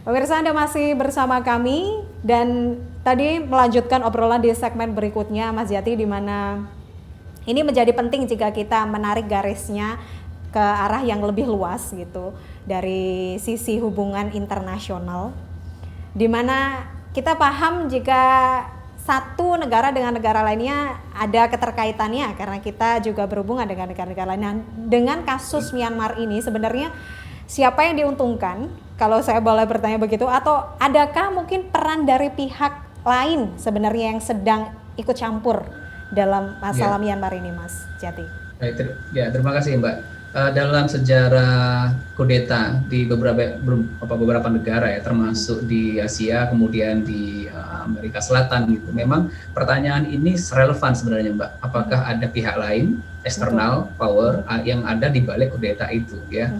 Pemirsa, Anda masih bersama kami dan tadi melanjutkan obrolan di segmen berikutnya Mas Jati, di mana ini menjadi penting jika kita menarik garisnya ke arah yang lebih luas gitu dari sisi hubungan internasional, di mana kita paham jika satu negara dengan negara lainnya ada keterkaitannya karena kita juga berhubungan dengan negara-negara lain. Nah, dengan kasus Myanmar ini sebenarnya siapa yang diuntungkan, kalau saya boleh bertanya begitu, atau adakah mungkin peran dari pihak lain sebenarnya yang sedang ikut campur dalam masalah Myanmar ini, Mas Jati? Terima kasih Mbak. Dalam sejarah kudeta di beberapa negara ya, termasuk di Asia, kemudian di Amerika Selatan gitu. Memang pertanyaan ini relevan sebenarnya Mbak. Apakah ada pihak lain, external power yang ada di balik kudeta itu ya?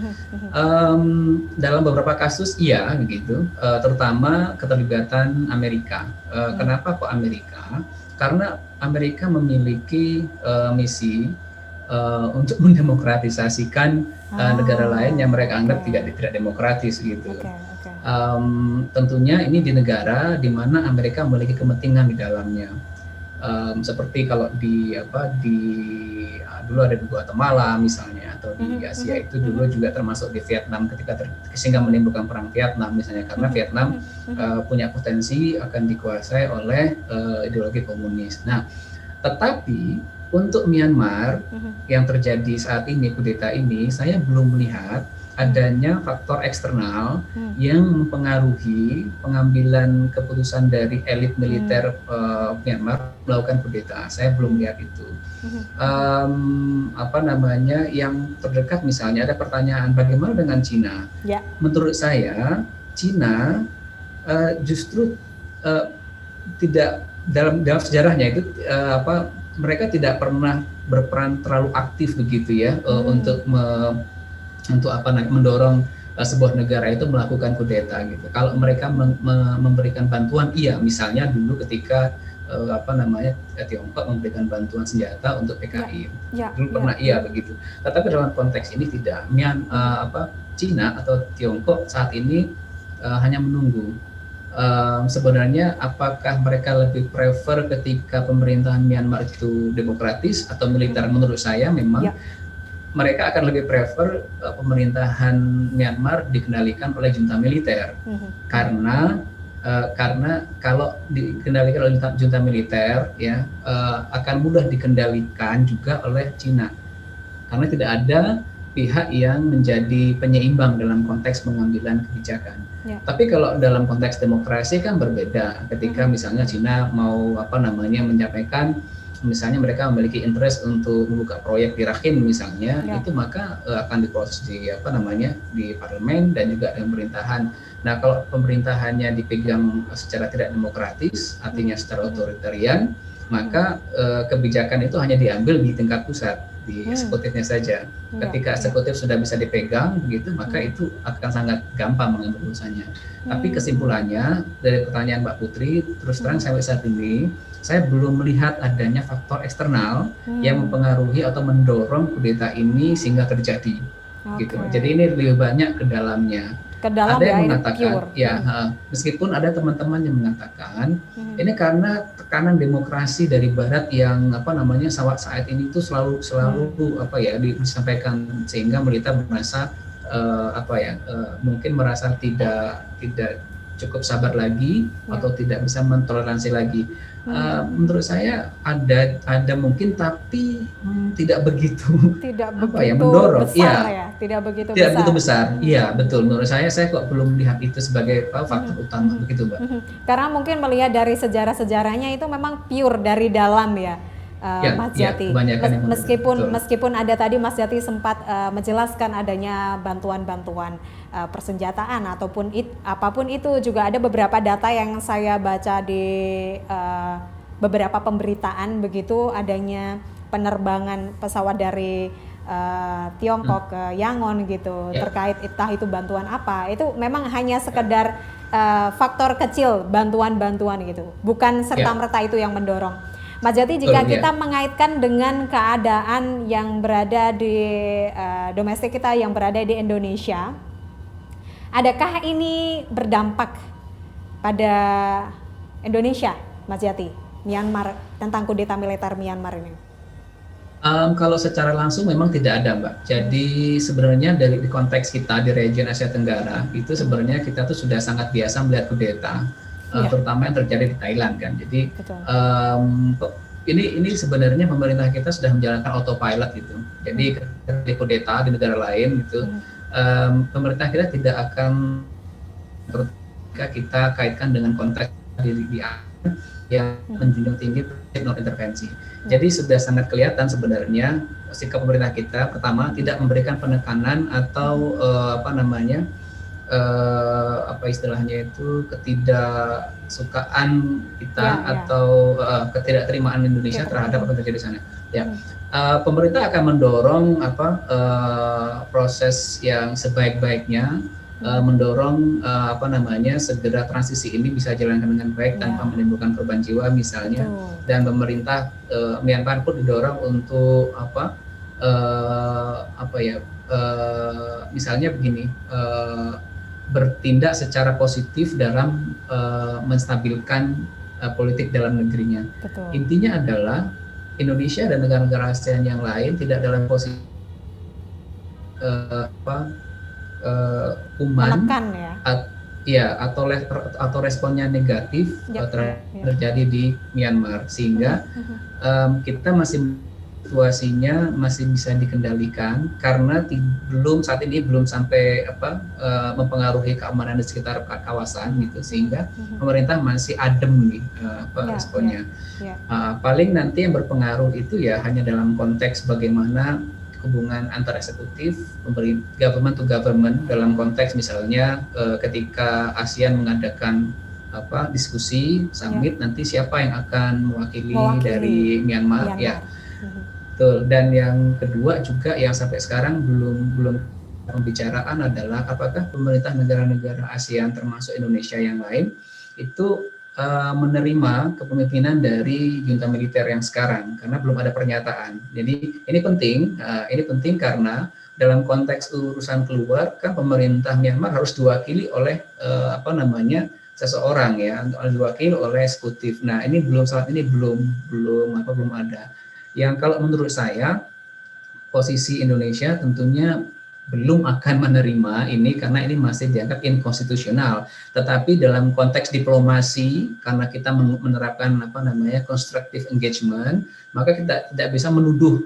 Dalam beberapa kasus iya begitu, terutama keterlibatan Amerika. Kenapa kok Amerika? Karena Amerika memiliki misi untuk mendemokratisasikan negara lain yang mereka anggap tidak demokratis gitu. Tentunya ini di negara di mana Amerika memiliki kepentingan di dalamnya. Seperti kalau dulu ada di Guatemala misalnya, atau di Asia itu dulu juga termasuk di Vietnam sehingga menimbulkan perang Vietnam misalnya, karena Vietnam punya potensi akan dikuasai oleh ideologi komunis. Nah, tetapi untuk Myanmar yang terjadi saat ini, kudeta ini, saya belum melihat adanya faktor eksternal yang mempengaruhi pengambilan keputusan dari elit militer Myanmar melakukan kudeta. Saya belum lihat itu. Yang terdekat misalnya ada pertanyaan bagaimana dengan Cina? Menurut saya Cina justru tidak dalam sejarahnya itu mereka tidak pernah berperan terlalu aktif begitu ya untuk mendorong sebuah negara itu melakukan kudeta gitu. Kalau mereka memberikan bantuan, iya, misalnya dulu ketika Tiongkok memberikan bantuan senjata untuk PKI, dulu pernah iya begitu. Tetapi dalam konteks ini tidak. Cina atau Tiongkok saat ini hanya menunggu. Sebenarnya apakah mereka lebih prefer ketika pemerintahan Myanmar itu demokratis atau militer? Menurut saya memang mereka akan lebih prefer pemerintahan Myanmar dikendalikan oleh junta militer, karena kalau dikendalikan oleh junta militer ya akan mudah dikendalikan juga oleh Cina, karena tidak ada pihak yang menjadi penyeimbang dalam konteks pengambilan kebijakan. Tapi kalau dalam konteks demokrasi kan berbeda. Ketika misalnya Cina mau menyampaikan, misalnya mereka memiliki interest untuk membuka proyek di Rakhine misalnya, itu maka akan diproses di parlemen dan juga dengan pemerintahan. Nah, kalau pemerintahannya dipegang secara tidak demokratis, artinya secara otoritarian, maka kebijakan itu hanya diambil di tingkat pusat, di eksekutifnya saja. Ketika eksekutif sudah bisa dipegang begitu, maka itu akan sangat gampang mengambil urusannya. Tapi kesimpulannya dari pertanyaan Mbak Putri, terus terang sampai saat ini saya belum melihat adanya faktor eksternal yang mempengaruhi atau mendorong kudeta ini sehingga terjadi. Gitu. Jadi ini lebih banyak ke dalamnya. Ada yang mengatakan, meskipun ada teman-teman yang mengatakan ini karena tekanan demokrasi dari Barat yang saat ini itu selalu disampaikan, sehingga militer merasa mungkin merasa tidak cukup sabar lagi atau tidak bisa mentoleransi lagi. Menurut saya ada mungkin, tapi tidak begitu mendorong, tidak begitu besar. Iya, betul. Menurut saya kok belum melihat itu sebagai faktor utama begitu, Mbak. Karena mungkin melihat dari sejarah-sejarahnya itu memang pure dari dalam ya. Mas Jati, meskipun ada tadi Mas Jati sempat menjelaskan adanya bantuan-bantuan persenjataan ataupun apapun itu, juga ada beberapa data yang saya baca di beberapa pemberitaan begitu, adanya penerbangan pesawat dari Tiongkok ke Yangon gitu, terkait entah itu bantuan apa, itu memang hanya sekedar faktor kecil bantuan-bantuan gitu, bukan serta-merta itu yang mendorong. Mas Jati, jika kita mengaitkan dengan keadaan yang berada di domestik kita, yang berada di Indonesia, Adakah ini berdampak pada Indonesia, Mas Yati, Myanmar, tentang kudeta militer Myanmar ini? Kalau secara langsung memang tidak ada, Mbak. Jadi sebenarnya dari konteks kita di region Asia Tenggara itu sebenarnya kita tuh sudah sangat biasa melihat kudeta, terutama yang terjadi di Thailand kan. Jadi ini sebenarnya pemerintah kita sudah menjalankan autopilot gitu. Jadi ketika kudeta di negara lain gitu. Pemerintah kita tidak akan ketika kita kaitkan dengan konteks di yang menjunjung tinggi non intervensi. Jadi sudah sangat kelihatan sebenarnya sikap pemerintah kita pertama tidak memberikan penekanan atau apa istilahnya itu ketidaksukaan kita atau ketidakterimaan Indonesia terhadap apa yang terjadi di sana. Pemerintah akan mendorong proses yang sebaik-baiknya, mendorong segera transisi ini bisa jalankan dengan baik tanpa menimbulkan korban jiwa misalnya. Dan pemerintah Myanmar pun didorong untuk misalnya begini, bertindak secara positif dalam menstabilkan politik dalam negerinya. Intinya adalah Indonesia dan negara-negara ASEAN yang lain tidak dalam posisi atau responnya negatif terjadi di Myanmar, sehingga kita masih situasinya masih bisa dikendalikan karena saat ini belum sampai mempengaruhi keamanan di sekitar kawasan gitu, sehingga pemerintah masih adem nih responnya. Paling nanti yang berpengaruh itu ya hanya dalam konteks bagaimana hubungan antar eksekutif, government to government, dalam konteks misalnya ketika ASEAN mengadakan diskusi summit, nanti siapa yang akan mewakili dari Myanmar. Betul. Dan yang kedua juga yang sampai sekarang belum pembicaraan adalah apakah pemerintah negara-negara ASEAN termasuk Indonesia yang lain itu menerima kepemimpinan dari junta militer yang sekarang, karena belum ada pernyataan. Jadi ini penting karena dalam konteks urusan keluar kan pemerintah Myanmar harus diwakili oleh seseorang ya, diwakili oleh eksekutif. Nah ini saat ini belum ada. Yang kalau menurut saya posisi Indonesia tentunya belum akan menerima ini karena ini masih dianggap inkonstitusional. Tetapi dalam konteks diplomasi, karena kita menerapkan constructive engagement, maka kita tidak bisa menuduh,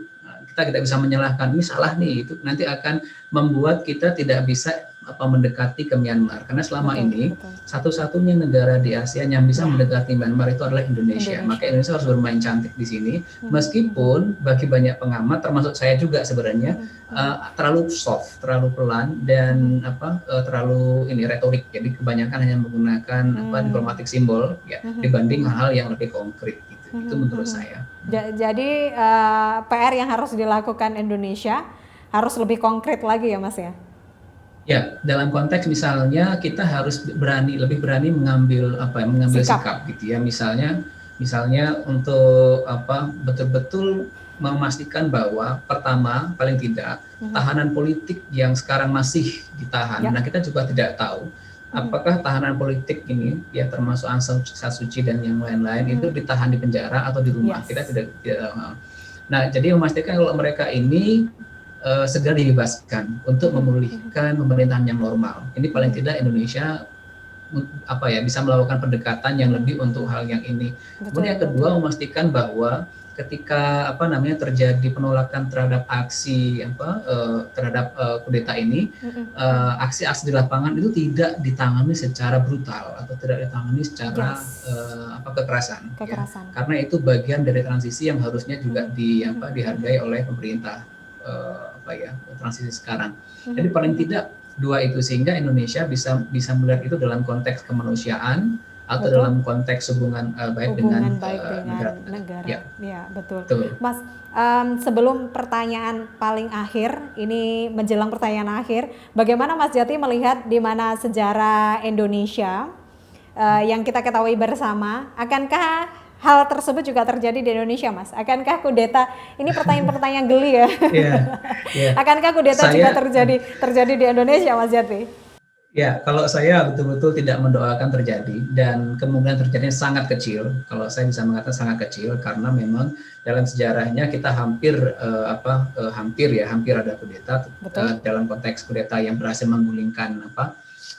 kita tidak bisa menyalahkan ini salah nih, itu nanti akan membuat kita tidak bisa mendekati ke Myanmar, karena selama ini satu-satunya negara di ASEAN yang bisa mendekati Myanmar itu adalah Indonesia. Maka Indonesia harus bermain cantik di sini, meskipun bagi banyak pengamat termasuk saya juga sebenarnya terlalu soft, terlalu pelan, dan terlalu retorik. Jadi kebanyakan hanya menggunakan diplomatic simbol ya, dibanding hal-hal yang lebih konkret gitu. Itu menurut saya. Jadi PR yang harus dilakukan Indonesia harus lebih konkret lagi ya Mas ya? Ya, dalam konteks misalnya kita harus lebih berani mengambil sikap gitu ya. Misalnya untuk betul-betul memastikan bahwa pertama paling tidak tahanan politik yang sekarang masih ditahan. Nah, kita juga tidak tahu apakah tahanan politik ini ya termasuk Aung San Suu Kyi dan yang lain-lain itu ditahan di penjara atau di rumah. Kita tidak Nah, jadi memastikan kalau mereka ini segera dibebaskan untuk memulihkan pemerintahan yang normal. Ini paling tidak Indonesia bisa melakukan pendekatan yang lebih untuk hal yang ini. Kemudian yang kedua, memastikan bahwa ketika terjadi penolakan terhadap aksi terhadap kudeta ini, aksi-aksi di lapangan itu tidak ditangani secara brutal atau tidak ditangani secara kekerasan. Ya. Karena itu bagian dari transisi yang harusnya juga dihargai oleh pemerintah transisi sekarang. Jadi paling tidak dua itu, sehingga Indonesia bisa melihat itu dalam konteks kemanusiaan atau dalam konteks hubungan baik dengan negara. Ya, betul. Mas, sebelum pertanyaan paling akhir, ini menjelang pertanyaan akhir, bagaimana Mas Jati melihat di mana sejarah Indonesia yang kita ketahui bersama, akankah hal tersebut juga terjadi di Indonesia, Mas? Akankah kudeta, ini pertanyaan-pertanyaan geli ya? Akankah kudeta juga terjadi di Indonesia, Mas Jati? Ya, kalau saya betul-betul tidak mendoakan terjadi dan kemungkinan terjadinya sangat kecil. Kalau saya bisa mengatakan sangat kecil karena memang dalam sejarahnya kita hampir ada kudeta dalam konteks kudeta yang berhasil menggulingkan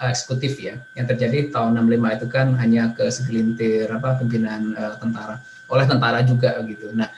eksekutif ya. Yang terjadi tahun 65 itu kan hanya ke segelintir pimpinan tentara oleh tentara juga gitu. Nah,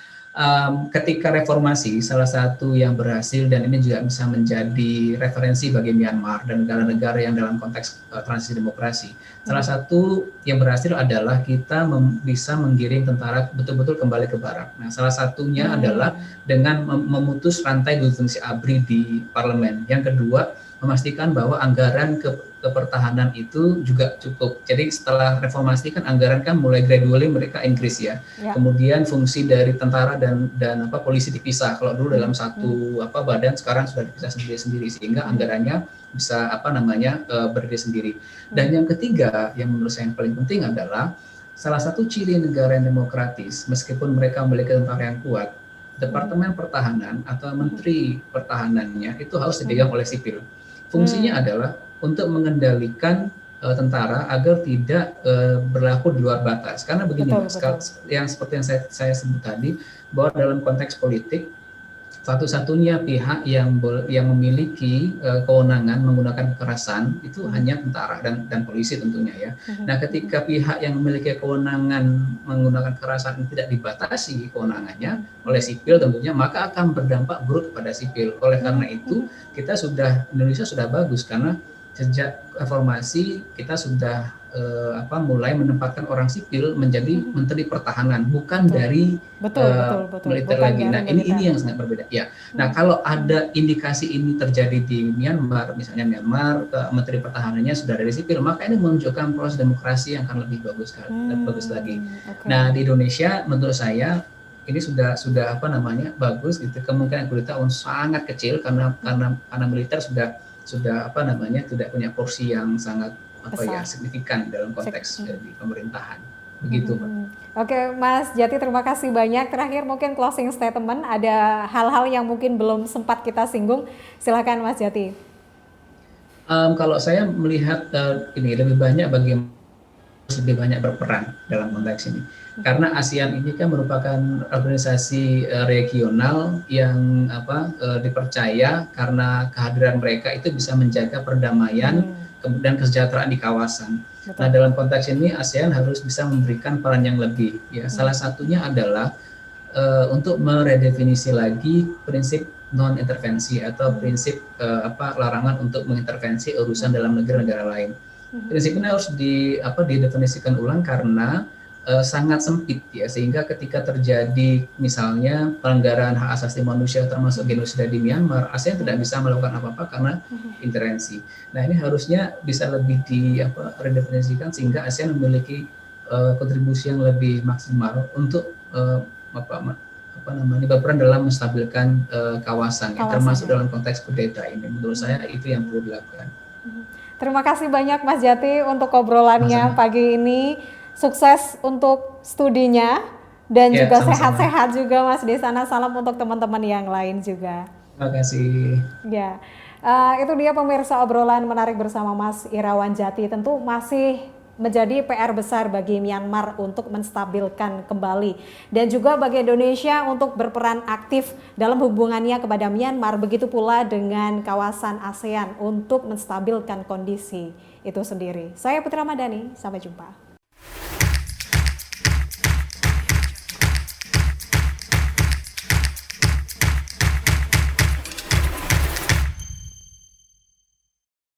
ketika reformasi, salah satu yang berhasil dan ini juga bisa menjadi referensi bagi Myanmar dan negara-negara yang dalam konteks transisi demokrasi. Salah satu yang berhasil adalah kita bisa menggiring tentara betul-betul kembali ke barak. Nah, salah satunya adalah dengan memutus rantai fungsi ABRI di parlemen. Yang kedua, memastikan bahwa anggaran ke pertahanan itu juga cukup. Jadi setelah reformasi kan anggaran kan mulai gradually mereka increase ya. Kemudian fungsi dari tentara dan polisi dipisah. Kalau dulu dalam satu badan, sekarang sudah dipisah sendiri-sendiri sehingga anggarannya bisa berdiri sendiri. Dan yang ketiga yang menurut saya yang paling penting adalah salah satu ciri negara yang demokratis meskipun mereka memiliki tentara yang kuat, Departemen Pertahanan atau Menteri Pertahanannya itu harus dipegang oleh sipil. Fungsinya adalah untuk mengendalikan tentara agar tidak berlaku di luar batas. Karena begini, yang seperti yang saya sebut tadi, bahwa dalam konteks politik satu-satunya pihak yang memiliki kewenangan menggunakan kekerasan itu hanya tentara dan polisi tentunya ya. Nah, ketika pihak yang memiliki kewenangan menggunakan kekerasan tidak dibatasi kewenangannya oleh sipil tentunya, maka akan berdampak buruk kepada sipil. Oleh karena itu, Indonesia sudah bagus karena sejak reformasi kita sudah mulai menempatkan orang sipil menjadi menteri pertahanan, bukan dari militer lagi. Nah, ini yang sangat berbeda. Ya. Nah, kalau ada indikasi ini terjadi di Myanmar, misalnya Myanmar menteri pertahanannya sudah dari sipil, maka ini menunjukkan proses demokrasi yang akan lebih bagus lagi. Nah, di Indonesia menurut saya ini sudah bagus gitu. Kemungkinan kudeta sangat kecil karena militer sudah tidak punya porsi yang sangat signifikan dalam konteks di pemerintahan. Begitu, Pak. Oke, Mas Jati, terima kasih banyak. Terakhir mungkin closing statement, ada hal-hal yang mungkin belum sempat kita singgung. Silakan Mas Jati. Kalau saya melihat ini lebih banyak berperan dalam konteks ini. Karena ASEAN ini kan merupakan organisasi regional yang dipercaya karena kehadiran mereka itu bisa menjaga perdamaian dan kesejahteraan di kawasan. Nah, dalam konteks ini ASEAN harus bisa memberikan peran yang lebih. Ya, salah satunya adalah untuk meredefinisi lagi prinsip non intervensi atau prinsip larangan untuk mengintervensi urusan dalam negara lain. Prinsip ini harus didefinisikan ulang karena sangat sempit ya, sehingga ketika terjadi misalnya pelanggaran hak asasi manusia termasuk genosida di Myanmar, ASEAN tidak bisa melakukan apa-apa karena intervensi. Nah, ini harusnya bisa lebih redefinisikan sehingga ASEAN memiliki kontribusi yang lebih maksimal untuk berperan dalam menstabilkan kawasan ya, termasuk dalam konteks kudeta ini. Menurut saya itu yang perlu dilakukan. Terima kasih banyak Mas Jati untuk obrolannya pagi ini. Sukses untuk studinya dan juga sehat-sehat juga Mas di sana. Salam untuk teman-teman yang lain juga. Terima kasih. Ya, itu dia pemirsa obrolan menarik bersama Mas Irawan Jati. Tentu masih menjadi PR besar bagi Myanmar untuk menstabilkan kembali dan juga bagi Indonesia untuk berperan aktif dalam hubungannya kepada Myanmar, begitu pula dengan kawasan ASEAN untuk menstabilkan kondisi itu sendiri. Saya Putri Ramadhani, sampai jumpa.